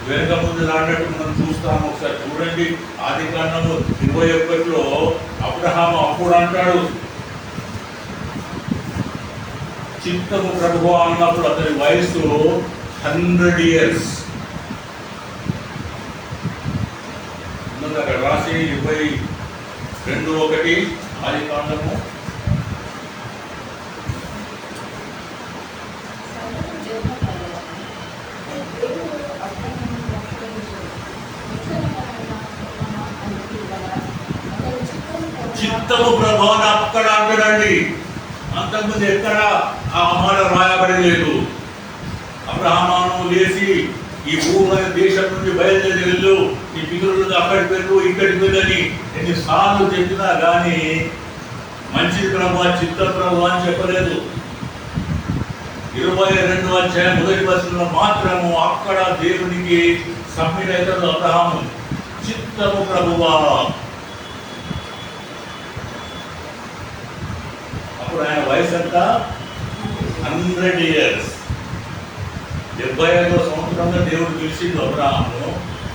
వెనక ముందు రానట్టు మనం చూస్తాము. ఒకసారి చూడండి, ఆదికాండము 21లో అబ్రహాము అప్పుడు అంటాడు చిత్తము ప్రభువా అన్నప్పుడు అతని వయసు 100 years. అక్కడ రాసి 22:1 ఆదికాండము. చిత్తము ప్రభావం అక్కడ అంటాడండి. అంతకుముందు ఎక్కడ ఆ మాట రాయబడి లేదు. అబ్రహాము లేచి ఈ భూమి దేశం నుండి బయలుదేరి వెళ్ళు, ఈ పితరులు అక్కడికి వెళ్ళు ఇక్కడికి వెళ్ళని ఎన్నిసార్లు చెప్పినా కానీ మంచిది ప్రభావ చిత్త ప్రభావ అని చెప్పలేదు. 22వ అధ్యాయం 1వ వచనంలో మాత్రము అక్కడ దేవునికి సబ్మిట్ అవుతాడు అబ్రహాము, చిత్తము ప్రభువా. అప్పుడు ఆయన వయసు ఎంత? 100 years. 75వ సంవత్సరంలో దేవుడు పిలిచింది అబ్రహాము.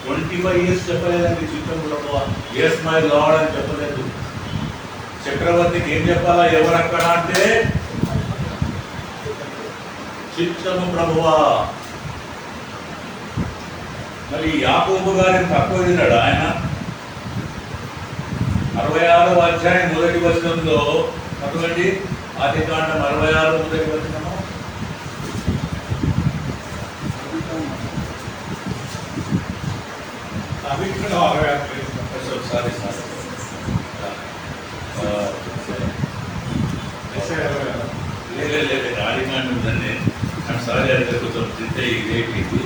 25 years చెప్పలేదండి చిత్తము ప్రభువా, ఎస్ మై లార్డ్ అని చెప్పలేదు. చక్రవర్తికి ఏం చెప్పాలా? ఎవరక్కడ అంటే చిత్తము ప్రభువా. మరి యాకోబు గారిని తక్కువ తిన్నాడు ఆయన. 66వ అధ్యాయం 1వ వచనంలో అటువంటి ఆదికాండం 66 1వ వచనము. సారీ లేదు ఆదికాండం దాన్ని ఐమ్ సారీ అయితే కొంచెం తింటే ఇదేంటి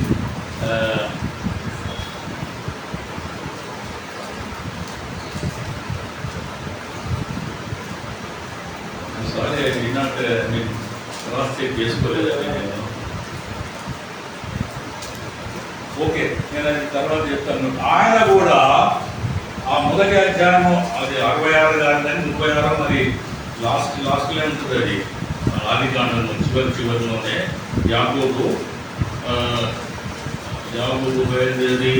సారీ ఐ డి నాట్ నేను క్రాస్ చెక్ చేసుకోలేదండి నేను. ఓకే, నేను అది తర్వాత చెప్తాను. ఆయన కూడా ఆ మొదటి అధ్యాయము అది 66 కానీ 36 మరి లాస్ట్లోనే ఉంటుంది. అది ఆదికాండంలో చివరిలోనే యాకోబు బయలుదేరి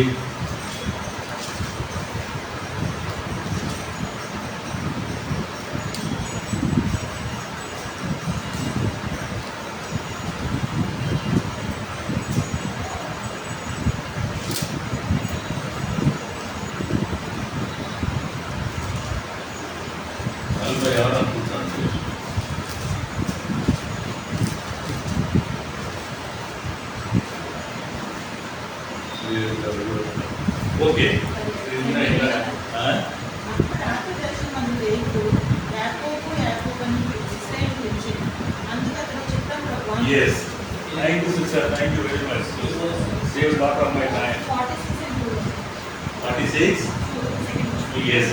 okay yes, thank you sister, thank you very much. Save lot of my time. 46 yes.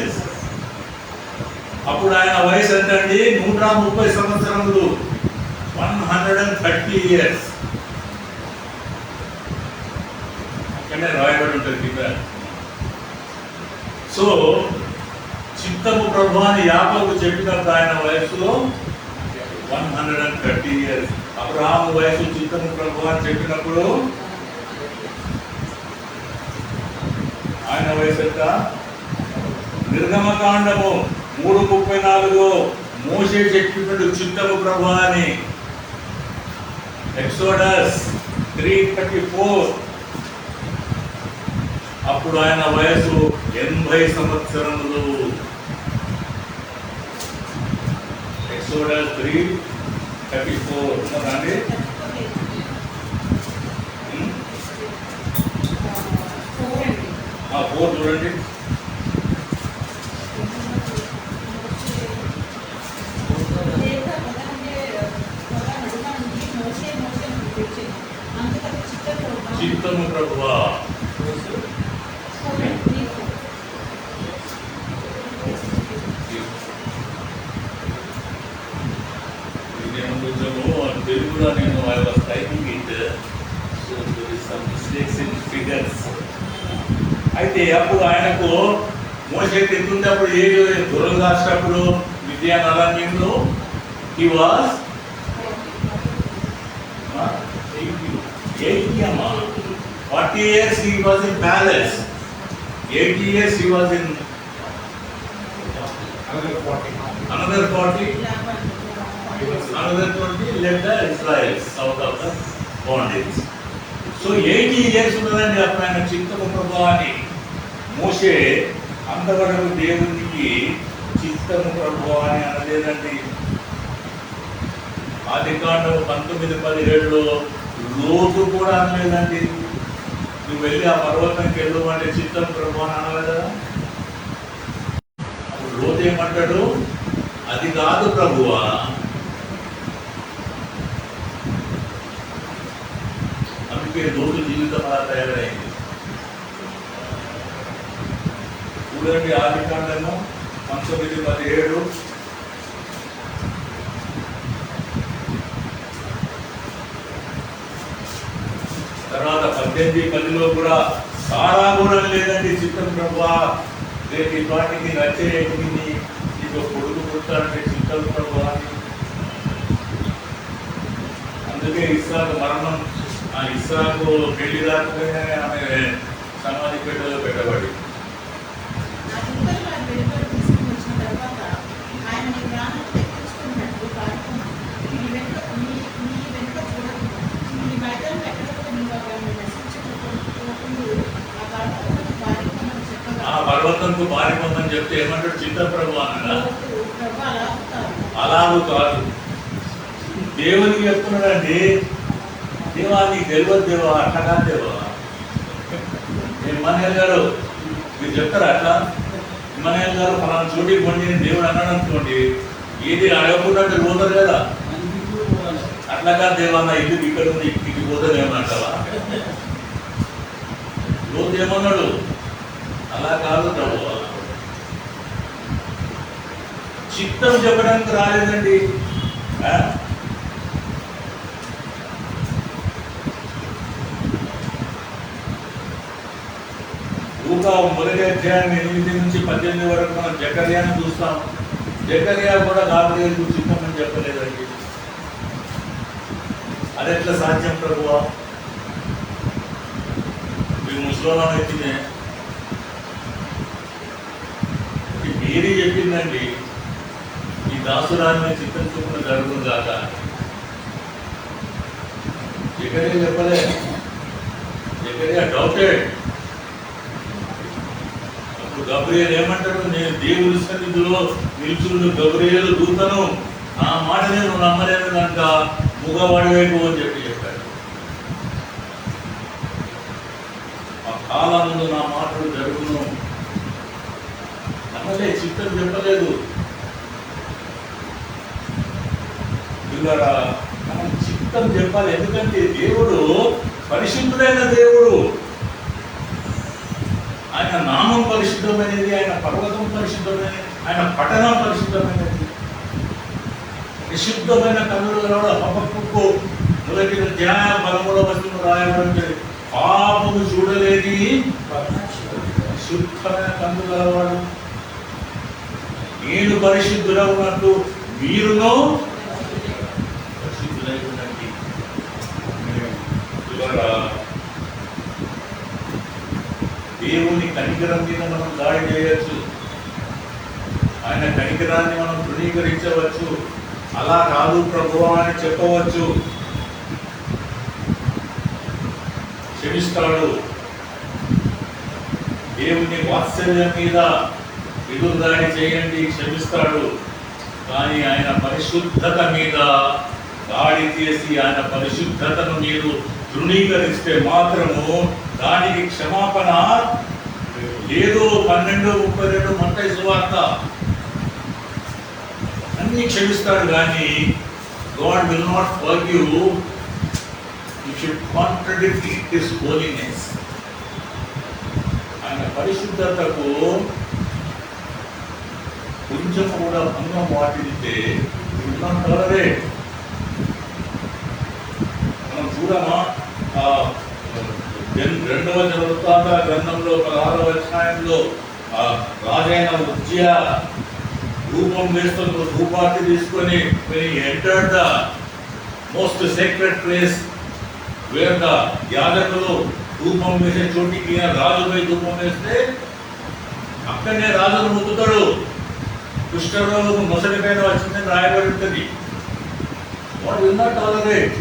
అప్పుడు ఆయన వయసు ఎంతండి? 130 సంవత్సరములు, 130 years. అక్కడనే రాయబడి ఉంటుంది కింద. సో చిత్తము ప్రభు అని యాకోబు చెప్పినప్పుడు ఆయన వయసులో 130 years. అబ్రహాము వయసు చిత్తము ప్రభు అని చెప్పినప్పుడు ఆయన వయసు ఎంత? నిర్గమకాండము 3:34 మోషే చెప్పినప్పుడు చిత్తము ప్రభు అని. ఎక్సోడస్ 3:34 అప్పుడు ఆయన వయసు 80 సంవత్సరములు. ఎక్సోడస్ 3:34 ఉన్నదండి. 4 చూడండి. చిత్తము ప్రభువా, తెలుగులో నేను I was typing it, so there is some mistakes in figures. అయితే అప్పుడు ఆయనకు మోషేకి ఎంత ఉంది అప్పుడు, ఏడు దూరం రాసినప్పుడు విద్యానలంలో హీ వాస్ 80 అమ్మా. 40 years he was in palace. 80 years he was in another 40. Another 20 led the Israelites out of the bondage. So 80 years ఉన్నదండి అప్పుడు ఆయన చిత్తము ప్రభువా అని. మోషే అంతవరకు దేవునికి చిత్తము ప్రభువా అని అనలేదండి. ఆదికాండం 19:17లో లోతు కూడా అనలేదండి. నువ్వు వెళ్ళి ఆ పర్వతానికి వెళ్ళు అంటే చిత్తం ప్రభువా అని అనాలి కదా. అప్పుడు లోతు ఏమంటాడు, అది కాదు ప్రభువా. అందుకే లోతు జీవితం అలా తయారైంది. చూడండి ఆదికాండము 19:17. తర్వాత 18:10లో కూడా సారా కూడా లేదండి చిత్తం ప్రభువా, రేపు ఈ పాటికి నచ్చేటికి నీకు కొడుకు పుట్టాలంటే చిత్తం ప్రభువా అని. అందుకే ఇస్సాకు మరణం, ఇస్సాకు పెళ్లి దాటుగానే ఆమె సమాధి పెట్టెలో పెట్టబడి ఆ పర్వతంకు పారిపోమని చెప్తే ఏమంటాడు, చిత్త ప్రభు అన్నాడా? అలాగూ కాదు, దేవునికి చెప్తున్నాడండి. దేవా నీకు తెలియదు దేవా, అట్లా కాదు దేవా. ఇమ్మానుయేల్ గారు మీరు చెప్తారా అట్లా? ఇమ్మానుయేల్ గారు ఫలానా చోటికి పోండి దేవుడు అన్నాడు అనుకోండి, ఏది అడగకుండా మీరు పోతారు కదా. అట్లా కాదు దేవా, నా ఇల్లు ఇక్కడ ఉంది, ఇంటికి పోతానేమంటావా? లోతు ఏమన్నాడు, అలా కాదు ప్రభువా. చిత్తం చెప్పడానికి రాలేదండి. లూకా 1:8-18 వరకు మనం జకర్యాను చూస్తాం. జకర్యా కూడా గాబ్రియేలుకు చిత్తమని చెప్పలేదండి. అది ఎట్లా సాధ్యం ప్రభువా? మీరు ముసలోళ్ళం అయితేనే మీరే చెప్పిందండి, ఈ దాసురాన్ని చిత్తం చూపున జరుగుతుంది కాక. జకర్యా చెప్పలే. జకర్యా డౌటెడ్. అప్పుడు గబ్రియేలు ఏమంటాడు, నేను దేవుని సన్నిధిలో నిల్చున్న గబ్రియేలు దూతను, నా మాట నేను నమ్మలేను కనుక ముగవాడి వైపు అని చెప్పాడు. ఆ కాలముందు నా మాటలు జరుగును అన్నలే, చిత్తం చెప్పలేదు. మనం చిత్తం చెప్పాలి, ఎందుకంటే దేవుడు పరిశుద్ధుడైన దేవుడు. ఆయన నామం పరిశుద్ధమైనది, ఆయన పర్వతం పరిశుద్ధమైనది, ఆయన పట్టణం పరిశుద్ధమైనది. విశుద్ధమైన కన్నులు హబక్కుకు మొదటి ధ్యాన బలముల వస్తువులు రాయబడి, పాపము చూడలేని శుద్ధమైన కన్ను గలవాడు. నేను పరిశుద్ధుడ ఉన్నట్టు మీరును పరిశుద్ధులై ఉండండి. దేవుని కనికరం మీద మనం దాడి చేయవచ్చు, ఆయన కనికరాన్ని మనం తృణీకరించవచ్చు. అలా కాదు ప్రభువా అని చెప్పవచ్చు. క్షమిస్తాడు. దేవుని వాత్సల్యం మీద ఎదురుదాడి చేయండి, క్షమిస్తాడు. కానీ ఆయన పరిశుద్ధత మీద దాడి చేసి ఆయన పరిశుద్ధతను మీరు తృణీకరిస్తే మాత్రము దానికి క్షమాపణ లేదు. 12:32 మత్తయి సువార్త. అన్ని క్షమిస్తాడు కానీ God will not forgive if you contradict His holiness. ఆయన పరిశుద్ధతకు కొంచెం కూడా భంగం వాటిల్లితే టాలరేట్. మనం చూడమా 2వ వృత్తాంత గ్రంథంలో 16వ అధ్యాయంలో రాజైన ఉజ్జియా రూపం వేస్తున్న రూపాన్ని తీసుకొని entered the most secret place where the యాజకులు రూపం వేసే చోటికి రాజుపై రూపం వేస్తే అక్కడనే రాజును ముక్కుతాడు. కుష్ఠరోగం మొసటి పైన వచ్చిందని రాయబడి ఉంటుంది. What will not tolerate.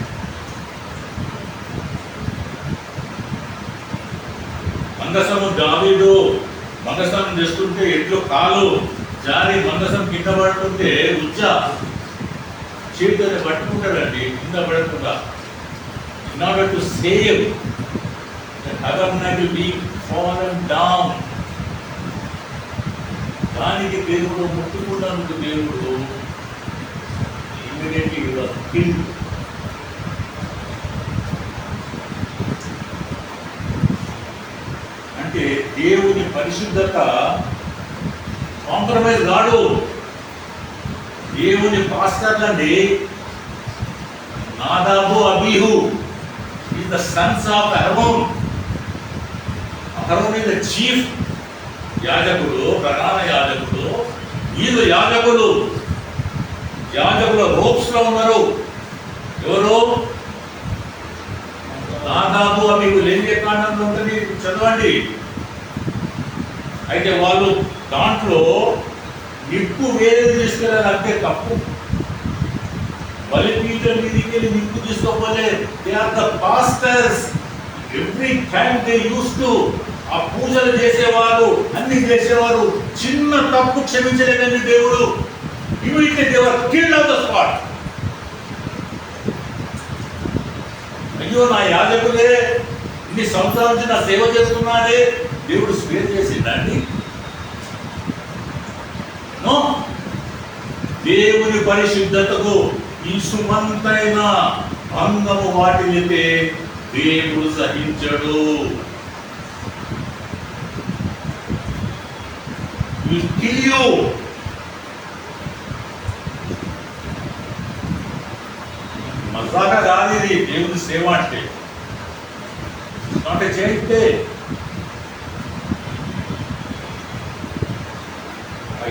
మందసము దావీదు మందసం చేస్తుంటే ఎట్లు కాలు జారి మందసం కింద పడుతుంటే ఉజ్జా చేతితోనే పట్టుకుంటాడండి కింద పడకుండా. In order to save adornable being fallen down. దానికి దేవుడు ముట్టుకున్నందుకు దేవుడు ఇమ్మీడియట్లీ కిల్డ్. అంటే దేవుని పరిశుద్ధత కాంప్రమైజ్ కాడు. దేవుని పాస్టర్లండి Nadab Abihu is the sons of Aaron. Aaron is the chief యాజకుడు, ప్రధాన యాజకుడు. వీళ్ళు యాజకులు యాజకుల రోప్స్ లో ఉన్నారు. ఎవరు? నాదాబు అబీహు. లేవియకాండంలో ఉంటుంది, చదవండి. అయితే వాళ్ళు దాంట్లో నిప్పు వేరే తీసుకెళ్ళాలి, అంతే తప్పు. బలిపీఠం మీదకి వెళ్ళి నిప్పు తీసుకోపోలే. They are the pastors. Every time they use to ఆ పూజలు చేసేవారు, అన్ని చేసేవారు. చిన్న తప్పు క్షమించలేదండి దేవుడు. Immediately they were killed on the spot. అయ్యో నా యాజకులే ఇన్ని సంవత్సరాల నుంచి నా సేవ చేస్తున్నాడే, దేవుడు స్పేర్ చేసిందండి. దేవుని పరిశుద్ధతకు ఇసుమంతైన భంగము వాటిల్లితే దేవుడు సహించడు. మజాగా కాదు ఇది దేవుని సేవ అంటే. అంటే చేయితే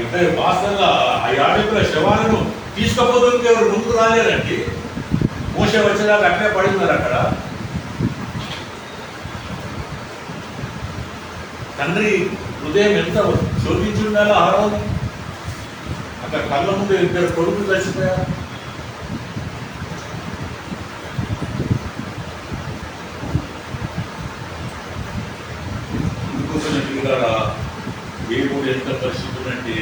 ఇద్దరు వాస్తవంగా ఆ యాజకుల శవాలను తీసుకపోతే ఎవరు ముందుకు రాలేరండి. మోసే వచ్చేదాకా అక్కడే పడి ఉన్నారు. అక్కడ తండ్రి హృదయం ఎంత శోధించి ఉండాలో ఆరోగ్యం. అక్కడ కళ్ళ ముందు ఇద్దరు కొడుకులు చచ్చిపోయారు. దేవుడు ఎంత పరిశుద్ధుడంటే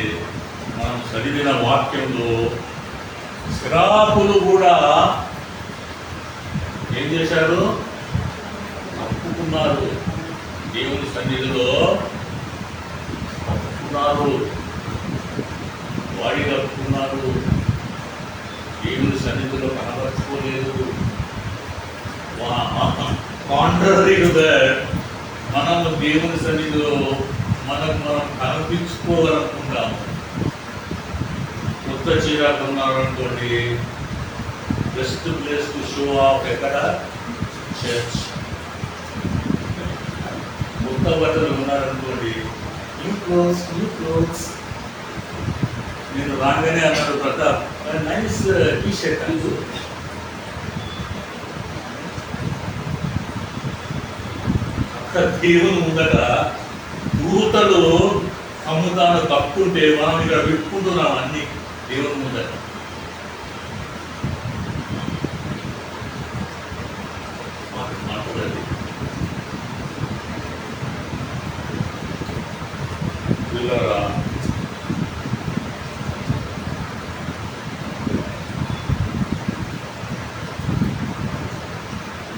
మనం చదివిన వాక్యంలో శ్రాపులు కూడా ఏం చేశారు? తప్పుకున్నారు. దేవుని సన్నిధిలో తప్పుకున్నారు, వాడి తప్పుకున్నారు. దేవుని సన్నిధిలో కనబరుచుకోలేదు. కాంట్రరీ టు దట్ మనము దేవుని సన్నిధిలో మనం కనిపించుకోవాలనుకుంటాము. కొత్త చీర కొన్నారనుకోండి, best place to show off ఎక్కడ? చర్చ్. కొత్త బట్టలు ఉన్నారనుకోండి, న్యూ క్లోత్స్. నేను రాగానే అన్నాడు ప్రతాప్, నైస్ టీ షర్ట్ అంటూ. అక్కడ దేవుని ముందట దూతలు అమ్ముతాను తప్పుంటే మనం ఇక్కడ విప్పుకుంటున్నాం అన్ని దేవుని ముందట. పిల్లరా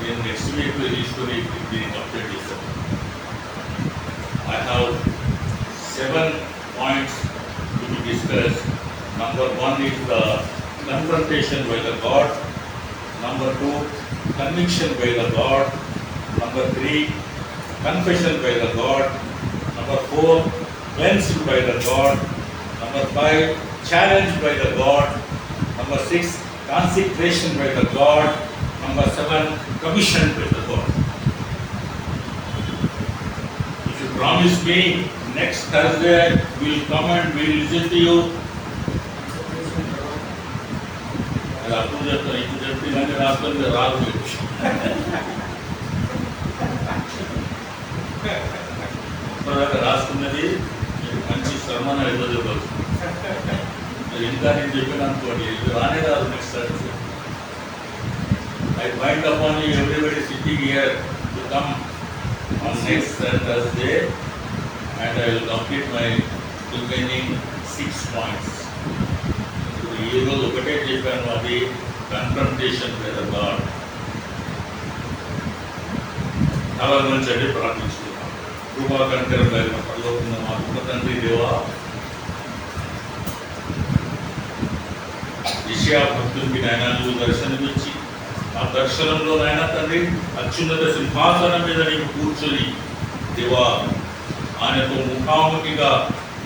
నేను నెక్స్ట్ వీక్ తీసుకొని దీన్ని కంప్లీట్ చేస్తాను. I have 7 points to be discussed. Number 1 is the confrontation by the God. Number 2, conviction by the God. Number 3, confession by the God. Number 4, cleansing by the God. Number 5, challenge by the God. Number 6, consecration by the God. Number 7, commission by the God. If you promise me, next Thursday we will come and we will listen to you. అది అప్పుడు చెప్తాను, ఇప్పుడు చెప్తే కానీ రాసుకొని రాదు. ఇప్పటిదాకా రాసుకున్నది మీకు మంచి శ్రమను ఇవ్వదు. ఇంకా నేను చెప్పాను అనుకోండి, ఇది రానే రాదు next Thursday. I bind upon you everybody sitting here to come on next Thursday, and I will complete my remaining 6 points. ఈ రోజు ఒకటే చెప్పాను, అది కన్ఫ్రంటేషన్ బై ద గాడ్. చాలా మంచి అంటే ప్రార్థించుకున్నాను. కృపాకనికర కలిగిన పరలోకమున్న మా కృప తండ్రి దేవా, యెషయా భక్తునికి నాయన నువ్వు దర్శనమిచ్చి ఆ దర్శనంలో నాయన తండ్రి అత్యున్నత సింహాసనం మీద నీవు కూర్చొని దేవా ఆయనతో ముఖాముఖిగా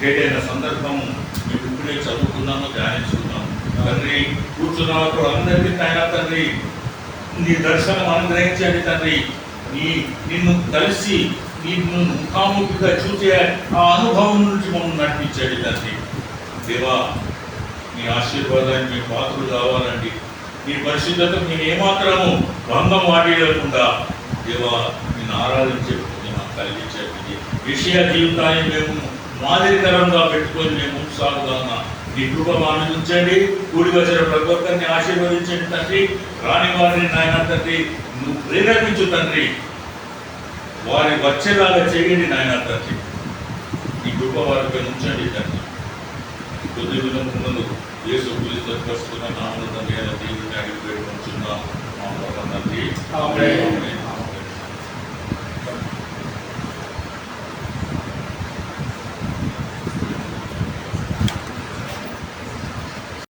భేటైన సందర్భము మేము ఇప్పుడే చదువుకున్నాము, ధ్యానించుకున్నాము. తండ్రి కూర్చున్న వారు అందరికీ నాయన తండ్రి నీ దర్శనం అనుగ్రహించండి తండ్రి. నిన్ను కలిసి నిన్ను ముఖాముఖిగా చూసే ఆ అనుభవం నుంచి మమ్మల్ని నడిపించండి తండ్రి. దేవా నీ ఆశీర్వాదాన్ని మీ పాత్రలు కావాలండి. నీ పరిశుద్ధతకు మేము ఏమాత్రము భంగం వాటిల్లకుండా దేవా నిన్ను ఆరాధించే మాకు కలిగించండి. విషయ జీవితాన్ని మేము మాదిరికరంగా పెట్టుకొని మేము సాగుదామా నీ కృప ఆనందించండి. కూడి వచ్చిన ప్రతి ఒక్కరిని ఆశీర్వదించండి తండ్రి. రాని వారిని నాయన తండ్రి నువ్వు ప్రేరేపించు తండ్రి. వారి వచ్చేలాగా చేయండి నాయన తండ్రి. నీ కృప వారిపై ఉంచండి తండ్రి. కొద్ది విధమునందు యేసు క్రీస్తు పరిశుద్ధ నామమున తండ్రి అయిన దేవుని అడిగి వేడుకొనుచున్నాము మా పరమ తండ్రి. ఆమేన్.